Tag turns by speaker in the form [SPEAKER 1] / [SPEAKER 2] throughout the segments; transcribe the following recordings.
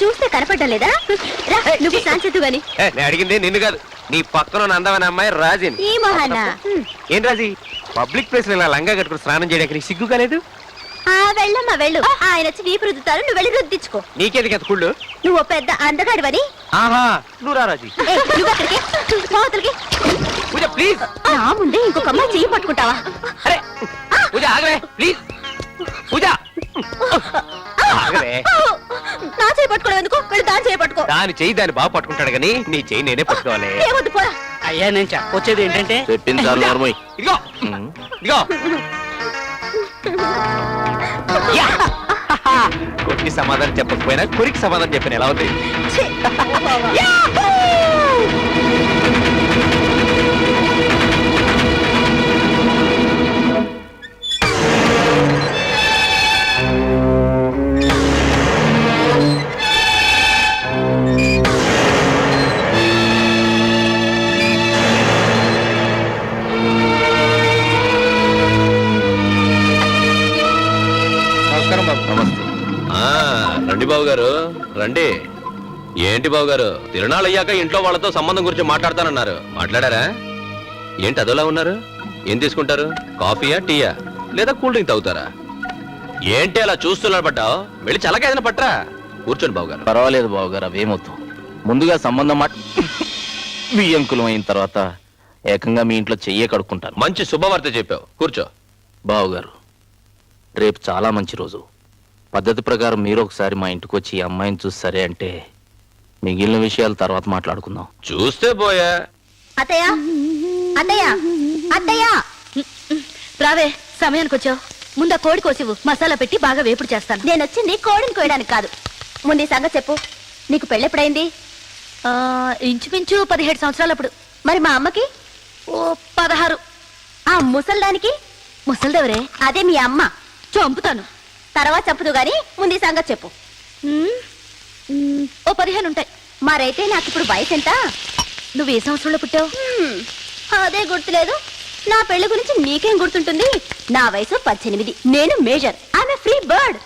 [SPEAKER 1] చూస్తే కనపడ్డలేదా? నువ్వు శాంతితు గాని
[SPEAKER 2] నేను అడిగింది నిన్ను కాదు, నీ పక్కన అందమైన అమ్మాయి రాజిని.
[SPEAKER 1] ఈ మహాన
[SPEAKER 2] ఏం రాజీ, పబ్లిక్ ప్లేస్ లో ఇలా లంగా కట్టుకుని స్నానం చేయడానికి నీకు సిగ్గు కాలేదు?
[SPEAKER 1] వెళ్ళమ్మా వెళ్ళు. ఆయన వచ్చి వీపు రుద్దుతారు, నువ్వు వెళ్ళి రుద్దించుకో.
[SPEAKER 2] నీకేది కదా కుళ్ళు?
[SPEAKER 1] నువ్వు పెద్ద అందగాడివని.
[SPEAKER 2] ఆహా, నువ్వు రా రాజీ. పూజ ప్లీజ్.
[SPEAKER 1] నా ముందే ఇంకొక అమ్మాయి చెయ్యి పట్టుకుంటావా?
[SPEAKER 2] అరే పూజ ఆగవే ప్లీజ్. పూజ ఆగవే.
[SPEAKER 1] నా చేయి పట్టుకోవడం ఎందుకు? వెళ్ళి దాని చేయి పట్టుకో.
[SPEAKER 2] దాని చెయ్యి దాన్ని బాగా పట్టుకుంటాడు కానీ నీ చెయ్యి నేనే పట్టుకోవాలి.
[SPEAKER 1] ఏమొద్దు పోరా.
[SPEAKER 3] అయ్యా నేను చెప్పొచ్చేది ఏంటంటే,
[SPEAKER 2] ఇదిగో ఇదిగో కొరికి సమాధానం చెప్పకపోయినా కొరికి సమాధానం చెప్పిన ఎలా ఉంది?
[SPEAKER 4] బాబు గారు రండి. ఏంటి బాబు గారు, తిరునాళ్ళు అయ్యాక ఇంట్లో వాళ్ళతో సంబంధం గురించి మాట్లాడతానన్నారు, మాట్లాడారా? ఏంటి అదోలా ఉన్నారు? ఏం తీసుకుంటారు? కాఫీయా, టీయా, లేదా కూల్ డ్రింక్ తాగుతారా? ఏంటి అలా చూస్తున్నారు? పట్టావు వెళ్ళి చల్లగా ఏదైనా పట్టరా. కూర్చోండి బాబు గారు.
[SPEAKER 5] పర్వాలేదు బావగారు, అవేమొద్దు. ముందుగా సంబంధం వియ్యంకులం అయిన తర్వాత ఏకంగా మీ ఇంట్లో చెయ్యే కడుక్కుంటాను.
[SPEAKER 4] మంచి శుభవార్త చెప్పావు, కూర్చో.
[SPEAKER 5] బావగారు, రేపు చాలా మంచి రోజు. పద్ధతి ప్రకారం మీరు ఒకసారి మా ఇంటికి వచ్చి ఈ అమ్మాయిని చూసి సరే అంటే మిగిలిన విషయాలు తర్వాత మాట్లాడుకుందాం.
[SPEAKER 4] చూస్తే పోయా.
[SPEAKER 1] అత్తయ్య అత్తయ్య అత్తయ్య రావే, సమయానికి వచ్చావు. ముందు ఆ కోడి కోసివు, మసాలా పెట్టి బాగా వేపుడు చేస్తాను. నేను వచ్చింది కోడిని కోయడానికి కాదు. ముందు ఈ సంగతి చెప్పు, నీకు పెళ్ళెప్పుడైంది? ఇంచుమించు 17 సంవత్సరాలప్పుడు. మరి మా అమ్మకి? ఓ 16. ఆ ముసల్దానికి? ముసల్దెవరే? అదే మీ అమ్మ. చంపుతాను. తర్వాత చంపుతూ గాని ముందు ఈ సంగతి చెప్పు. ఓ 15 ఉంటాయి. మరైతే నాకు ఇప్పుడు వయసు ఎంత? నువ్వు ఏ సంవత్సరంలో పుట్టావు? అదే గుర్తులేదు. నా పెళ్లి గురించి నీకేం గుర్తుంటుంది? నా వయసు 18. నేను మేజర్. ఆమె ఫ్రీ బర్డ్.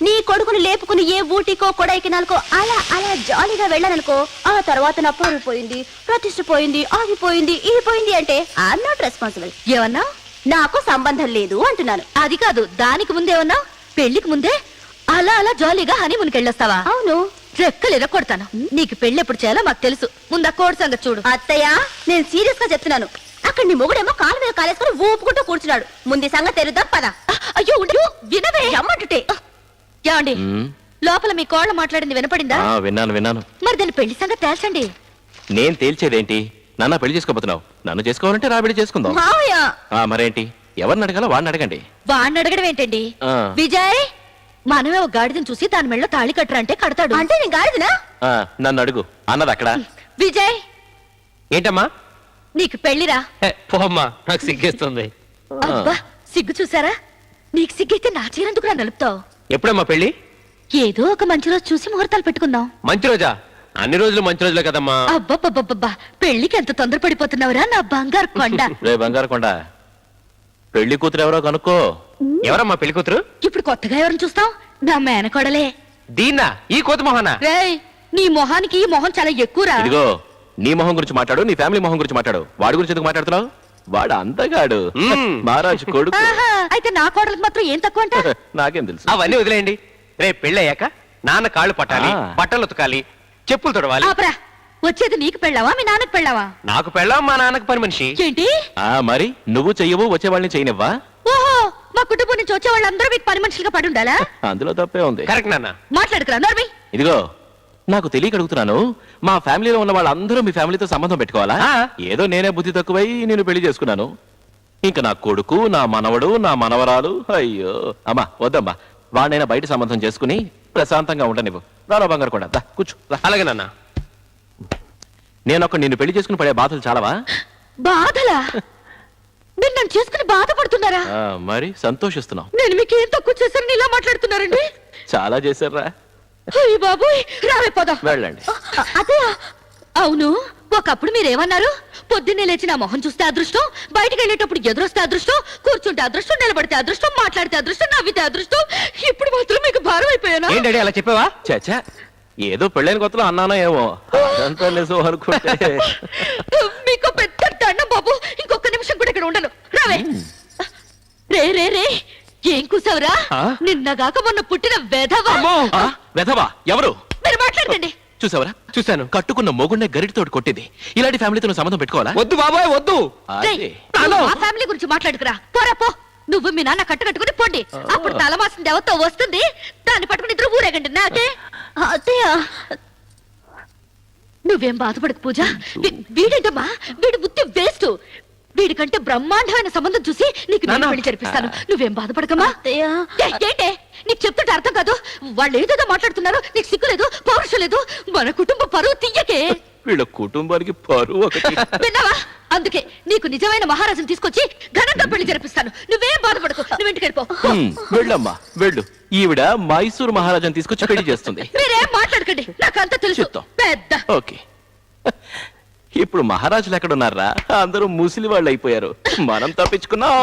[SPEAKER 1] నీ కొడుకుని లేపుకుని ఏ ఊటీకో కొడైకెనాల్కో అలా అలా జాలీగా వెళ్ళాననుకో, ఆ తర్వాత నా పరువు పోయింది, ప్రతిష్ట పోయింది, ఆగిపోయింది, ఇది పోయింది అంటే ఐఎమ్ నాట్ రెస్పాన్సిబుల్. ఏమన్నా? నాకు సంబంధం లేదు అంటున్నాను. అది కాదు, దానికి ముందేమన్నా? పెళ్లికి ముందే అలా అలా జాలీగా హనీమూన్కి వెళ్ళొస్తావా? అవును. రెక్కలేదా కొడతాను. నీకు పెళ్లి ఎప్పుడు చేయాలో మాకు తెలుసు. ముందు ఆ కోడి సంగతి చూడు. అత్తయ్య, నేను సీరియస్ గా చెప్తున్నాను. అక్కడ నీ మొగుడేమో కాలు మీద కాలేసుకుని ఊపుకుంటూ కూర్చున్నాడు. ముందు ఈ సంగతి తెరుద్దాం పద. అయ్యో ఉండు, వినవే అమ్మంటుటే. ఏమండి, లోపల మీ కోళ్ళ మాట్లాడింది వినపడిందా?
[SPEAKER 5] విన్నాను విన్నాను.
[SPEAKER 1] మరి దాని పెళ్లి సంగతి తేల్చండి.
[SPEAKER 5] నేను తేల్చేదేంటి? నాన్న పెళ్లి చేసుకోబోతున్నావు. నన్ను చేసుకోవాలంటే రా పెళ్లి చేసుకుందాం. మరేంటి, ఎవరిని అడగాలో వాడిని అడగండి.
[SPEAKER 1] వాడిని అడగడం ఏంటండి? విజయ్, మనమే ఒక గాడిదని చూసి దాని మెళ్ళలో తాళి కట్టరంటే కడతాడు. అంటే నేను గాడిదనా?
[SPEAKER 5] నన్ను అడుగు అన్నది అక్కడ.
[SPEAKER 1] విజయ్,
[SPEAKER 2] ఏంటమ్మా?
[SPEAKER 1] నీకు పెళ్లిరా.
[SPEAKER 2] పోమ్మా, నాకు సిగ్గేస్తుంది.
[SPEAKER 1] అబ్బా, సిగ్గు చూసారా? నీకు సిగ్గైతే నా చీరెందుకు రా నలుపుతావు?
[SPEAKER 2] ఎప్పుడమ్మా పెళ్లి?
[SPEAKER 1] ఏదో ఒక మంచి రోజు చూసి ముహూర్తాలు పెట్టుకుందాం.
[SPEAKER 2] మంచి రోజా? అన్ని రోజులు మంచి రోజులే కదమ్మా.
[SPEAKER 1] అబ్బబ్బబ్బబ్బా, పెళ్లికి ఎంత తొందరపడిపోతున్నావురా నా బంగారు కొండ.
[SPEAKER 5] రే బంగారు కొండ, పెళ్లి కూతురు ఎవరో కనుక్కో.
[SPEAKER 2] ఎవరమ్మా పెళ్లి కూతురు?
[SPEAKER 1] ఇప్పుడు కొత్తగా ఎవరిని చూస్తావు? నా మేనకోడలే.
[SPEAKER 2] దీన్నా? ఈ కోతి మొహనా?
[SPEAKER 1] రేయ్, నీ మొహానికి ఈ మొహం చాలా ఎక్కువరా.
[SPEAKER 5] ఇదిగో, నీ మొహం గురించి మాట్లాడు, నీ ఫ్యామిలీ మొహం గురించి మాట్లాడు. వాడి గురించి ఎందుకు మాట్లాడుతున్నావు? వాడు అంతగాడు, మహారాజు కొడుకు.
[SPEAKER 1] అయితే నా కోడలకు మాత్రం ఏం తక్కువ అంట?
[SPEAKER 5] నాకేం తెలుసు.
[SPEAKER 2] అవన్నీ వదిలేయండి. రేపు పెళ్లి అయ్యాక నాన్న కాళ్ళు పట్టాలి, బట్టలు ఉతకాలి, చెప్పులు తొడవాలి.
[SPEAKER 1] ఆపరా, వచ్చేది నీకు పెళ్ళావా మీ నాన్నకు పెళ్ళావా?
[SPEAKER 2] నాకు పెళ్ళాం, మా నాన్నకు పని మనిషి.
[SPEAKER 1] ఏంటి?
[SPEAKER 5] మరి నువ్వు చెయ్యవు, వచ్చే వాళ్ళని చేయనివ్వా?
[SPEAKER 1] ఓహో, మా కుటుంబం నుంచి వచ్చే వాళ్ళందరూ మీకు పని మనుషులుగా పడి ఉండాలా?
[SPEAKER 5] అందులో తప్పే ఉంది.
[SPEAKER 2] కరెక్ట్ నాన్న.
[SPEAKER 1] మాట్లాడుకురా నోర్మి.
[SPEAKER 5] ఇదిగో, నాకు తెలియక అడుగుతున్నాను. మా ఫ్యామిలీలో ఉన్న వాళ్ళందరూ మీ ఫ్యామిలీతో సంబంధం పెట్టుకోవాలా? ఏదో నేనే బుద్ధి తక్కువై నేను పెళ్లి చేసుకున్నాను. ఇంకా నా కొడుకు, నా మనవడు, నా మనవరాలు. అయ్యో అమ్మా, వద్దమ్మా. వాడినైనా బయట సంబంధం చేసుకుని ప్రశాంతంగా ఉండనివ్వు. రాలో బంగారు కూడా, దా కూర్చో.
[SPEAKER 2] అలాగే నాన్న.
[SPEAKER 5] నేను నిన్ను పెళ్లి చేసుకుని పడే బాధలు చాలావా?
[SPEAKER 1] బాధలా? మీరు నన్ను చేసుకుని బాధపడుతున్నారా?
[SPEAKER 5] మరి సంతోషిస్తున్నావు.
[SPEAKER 1] నేను మీకు ఏం తక్కువ చేశారని ఇలా మాట్లాడుతున్నారండి?
[SPEAKER 5] చాలా చేశారా?
[SPEAKER 1] బాబోయ్, రావే పోదాం.
[SPEAKER 5] వెళ్ళండి.
[SPEAKER 1] అవును, ఒకప్పుడు మీరేమన్నారు? పొద్దున్నే లేచి నా మొహం చూస్తే అదృష్టం, బయటకు వెళ్ళేటప్పుడు ఎదురొస్తే అదృష్టం, కూర్చుంటే అదృష్టం, నిలబడితే అదృష్టం, మాట్లాడితే అదృష్టం, నవ్వితే అదృష్టం. ఇప్పుడు మాత్రం మీకు భారం అయిపోయానా?
[SPEAKER 2] ఏంటండి అలా చెప్పావా?
[SPEAKER 5] చాచా, ఏదో పెళ్ళైన కొత్తలో అన్నానో ఏమో, అదంతా నిజం అనుకుంటే.
[SPEAKER 1] మీకు పెద్ద దండం బాబు, ఇంకొక నిమిషం కూడా ఇక్కడ ఉండను. రావే. రే రే రే, ఏం కూసావురా? నిన్నగాక మొన్న పుట్టిన వెధవా.
[SPEAKER 5] వెధవా ఎవరు?
[SPEAKER 1] మీరు మాట్లాడండి.
[SPEAKER 5] చూసావరా? చూశాను. కట్టుకున్న మొగుండే గరిటితోటి కొట్టింది. ఇలాంటి ఫ్యామిలీతో సంబంధం పెట్టుకోవాలా?
[SPEAKER 2] వద్దు బాబాయ్, వద్దు.
[SPEAKER 1] ఆ ఫ్యామిలీ గురించి మాట్లాడుకురా. పోరా పో. నువ్వు మీ నాన్న కట్టుకుని పోండి. అప్పుడు తలమాసిన దేవతో వస్తుంది, దాన్ని పట్టుకుని ఇద్దరు ఊరేగండి. నాకే అత్తయ్య, నువ్వేం బాధపడకు పూజ. వీడేంటమ్మా, వీడి బుద్ధి వేస్ట్. వీడికంటే బ్రహ్మాండమైన సంబంధం చూసి నీకు నేను పెళ్లి జరిపిస్తాను. నువ్వేం బాధపడకమ్మా. ఏంటే నీకు చెప్తుంటే అర్థం కాదు? వాళ్ళు ఏదేదో మాట్లాడుతున్నారు, నీకు సిగ్గు లేదు, పౌరుషం లేదు. మన కుటుంబ పరువు తీయకే.
[SPEAKER 5] వీళ్ళ కుటుంబానికి పరువు ఒకటి.
[SPEAKER 1] విన్నావా? అందుకే నీకు నిజమైన మహారాజుని తీసుకొచ్చి ఘనంగా పెళ్లి జరిపిస్తాను. నువ్వేం బాధపడకు, నువ్వు ఇంటికి వెళ్ళిపో.
[SPEAKER 5] వెళ్ళమ్మా వెళ్ళు. ఈవిడ మైసూరు మహారాజాని తీసుకొచ్చి పెళ్లి చేస్తుంది.
[SPEAKER 1] మీరేం మాట్లాడకండి, నాకంతా తెలుసు. పెద్ద
[SPEAKER 5] ఓకే. ఇప్పుడు మహారాజులు ఎక్కడున్నారా? అందరూ ముసిలి వాళ్ళు అయిపోయారు. మనం తప్పించుకున్నాం.